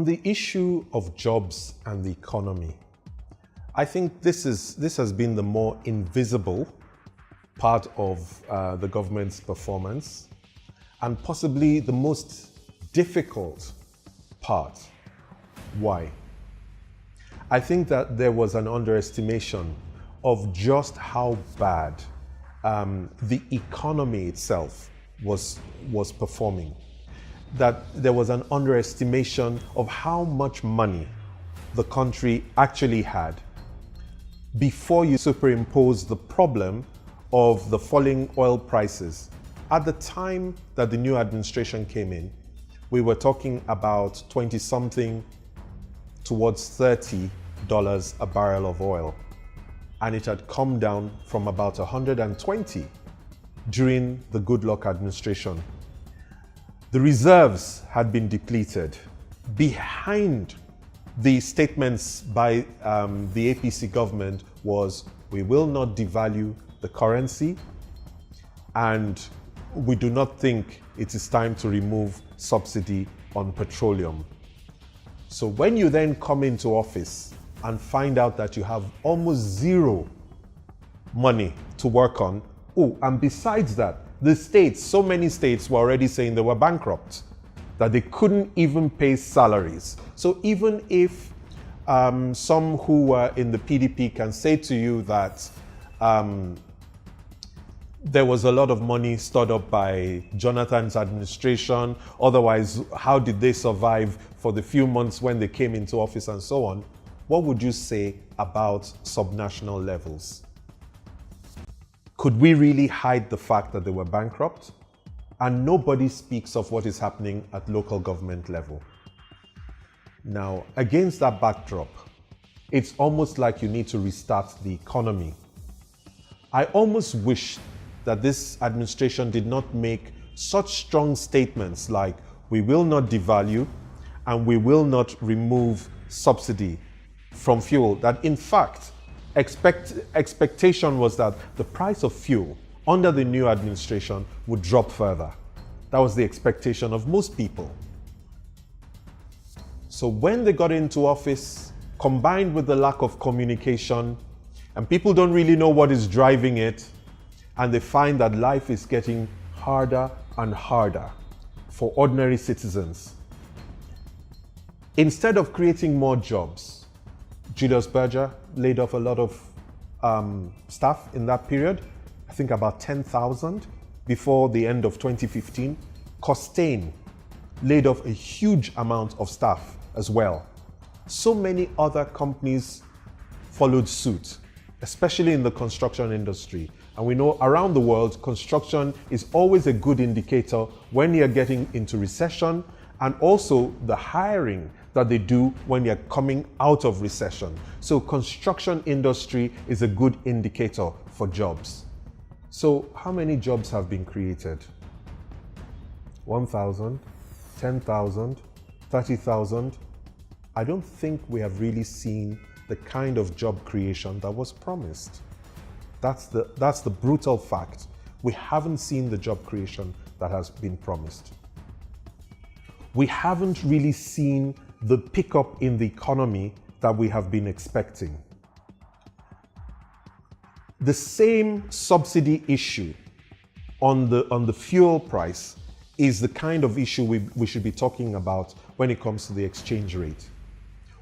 On the issue of jobs and the economy, I think this has been the more invisible part of the government's performance, and possibly the most difficult part. Why? I think that there was an underestimation of just how bad the economy itself was performing. That there was an underestimation of how much money the country actually had before you superimpose the problem of the falling oil prices. At the time that the new administration came in, we were talking about 20-something towards $30 a barrel of oil. And it had come down from about 120 during the Goodluck administration. The reserves had been depleted. Behind the statements by the APC government was, we will not devalue the currency, and we do not think it is time to remove subsidy on petroleum. So when you then come into office and find out that you have almost zero money to work on, and besides that, the states, so many states were already saying they were bankrupt, that they couldn't even pay salaries. So even if some who were in the PDP can say to you that there was a lot of money stored up by Jonathan's administration, otherwise, how did they survive for the few months when they came into office and so on? What would you say about subnational levels? Could we really hide the fact that they were bankrupt? And nobody speaks of what is happening at local government level. Now, against that backdrop, it's almost like you need to restart the economy. I almost wish that this administration did not make such strong statements like, we will not devalue and we will not remove subsidy from fuel, that in fact, expectation was that the price of fuel under the new administration would drop further. That was the expectation of most people. So when they got into office, combined with the lack of communication, and people don't really know what is driving it, and they find that life is getting harder and harder for ordinary citizens. Instead of creating more jobs, Julius Berger laid off a lot of staff in that period, I think about 10,000 before the end of 2015. Costain laid off a huge amount of staff as well. So many other companies followed suit, especially in the construction industry. And we know around the world, construction is always a good indicator when you're getting into recession, and also the hiring that they do when you're coming out of recession. So construction industry is a good indicator for jobs. So how many jobs have been created? 1,000, 10,000, 30,000? I don't think we have really seen the kind of job creation that was promised. That's the brutal fact. We haven't seen the job creation that has been promised. We haven't really seen the pickup in the economy that we have been expecting. The same subsidy issue on the fuel price is the kind of issue we should be talking about when it comes to the exchange rate.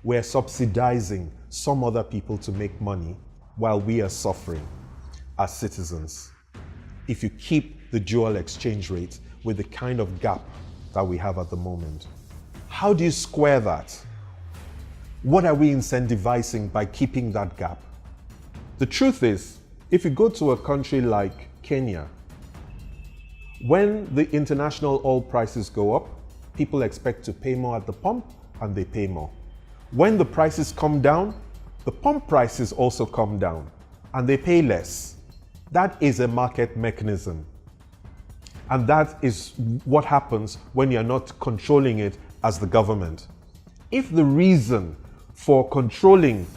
We're subsidizing some other people to make money while we are suffering as citizens. If you keep the dual exchange rate with the kind of gap that we have at the moment, how do you square that? What are we incentivizing by keeping that gap? The truth is, if you go to a country like Kenya, when the international oil prices go up, people expect to pay more at the pump, and they pay more. When the prices come down, the pump prices also come down, and they pay less. That is a market mechanism. And that is what happens when you're not controlling it as the government. If the reason for controlling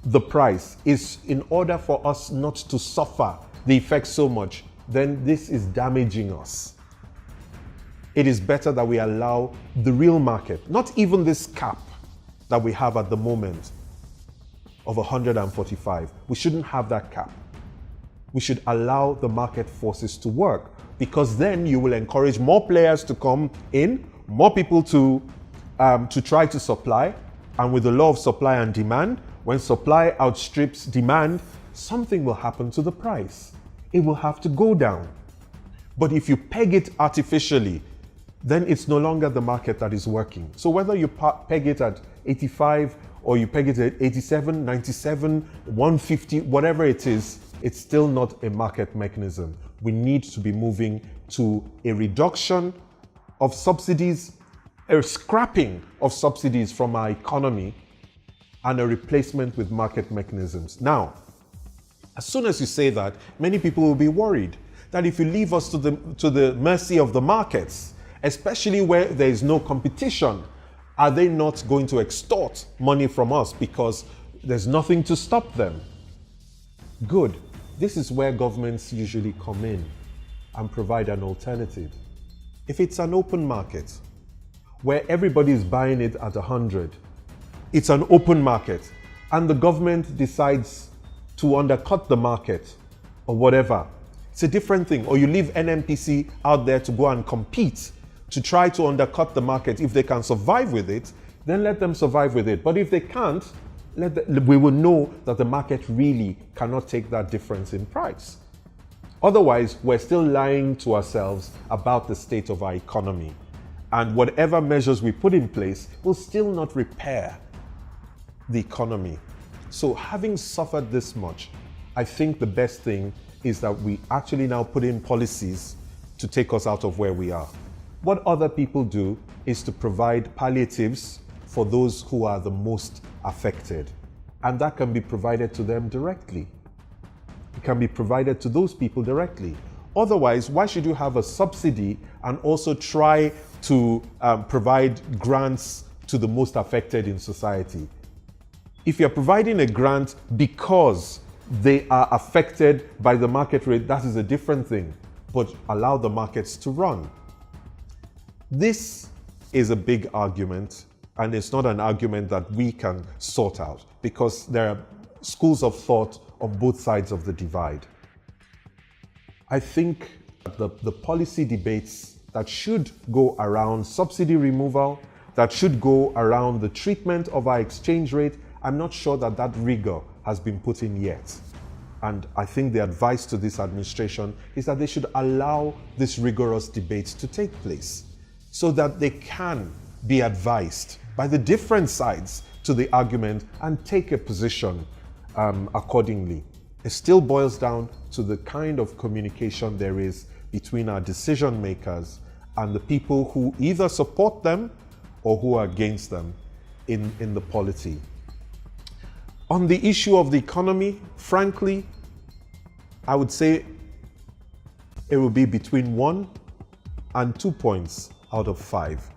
the price is in order for us not to suffer the effects so much, then this is damaging us. It is better that we allow the real market, not even this cap, that we have at the moment of 145. We shouldn't have that cap. We should allow the market forces to work, because then you will encourage more players to come in, more people to try to supply. And with the law of supply and demand, when supply outstrips demand, something will happen to the price. It will have to go down. But if you peg it artificially, then it's no longer the market that is working. So whether you peg it at 85 or you peg it at 87, 97, 150, whatever it is, it's still not a market mechanism. We need to be moving to a reduction of subsidies, a scrapping of subsidies from our economy, and a replacement with market mechanisms. Now, as soon as you say that, many people will be worried that if you leave us to the mercy of the markets, especially where there is no competition, are they not going to extort money from us because there's nothing to stop them? Good. This is where governments usually come in and provide an alternative. If it's an open market where everybody is buying it at 100, it's an open market, and the government decides to undercut the market or whatever, it's a different thing. Or you leave NNPC out there to go and compete to try to undercut the market. If they can survive with it, then let them survive with it. But if they can't, we will know that the market really cannot take that difference in price. Otherwise, we're still lying to ourselves about the state of our economy. And whatever measures we put in place will still not repair the economy. So having suffered this much, I think the best thing is that we actually now put in policies to take us out of where we are. What other people do is to provide palliatives for those who are the most affected. And that can be provided to them directly. It can be provided to those people directly. Otherwise, why should you have a subsidy and also try to provide grants to the most affected in society? If you're providing a grant because they are affected by the market rate, that is a different thing. But allow the markets to run. This is a big argument, and it's not an argument that we can sort out, because there are schools of thought on both sides of the divide. I think the policy debates that should go around subsidy removal, that should go around the treatment of our exchange rate, I'm not sure that that rigor has been put in yet. And I think the advice to this administration is that they should allow this rigorous debate to take place, so that they can be advised by the different sides to the argument and take a position accordingly. It still boils down to the kind of communication there is between our decision makers and the people who either support them or who are against them in the polity. On the issue of the economy, frankly, I would say it will be between 1 and 2 points out of 5.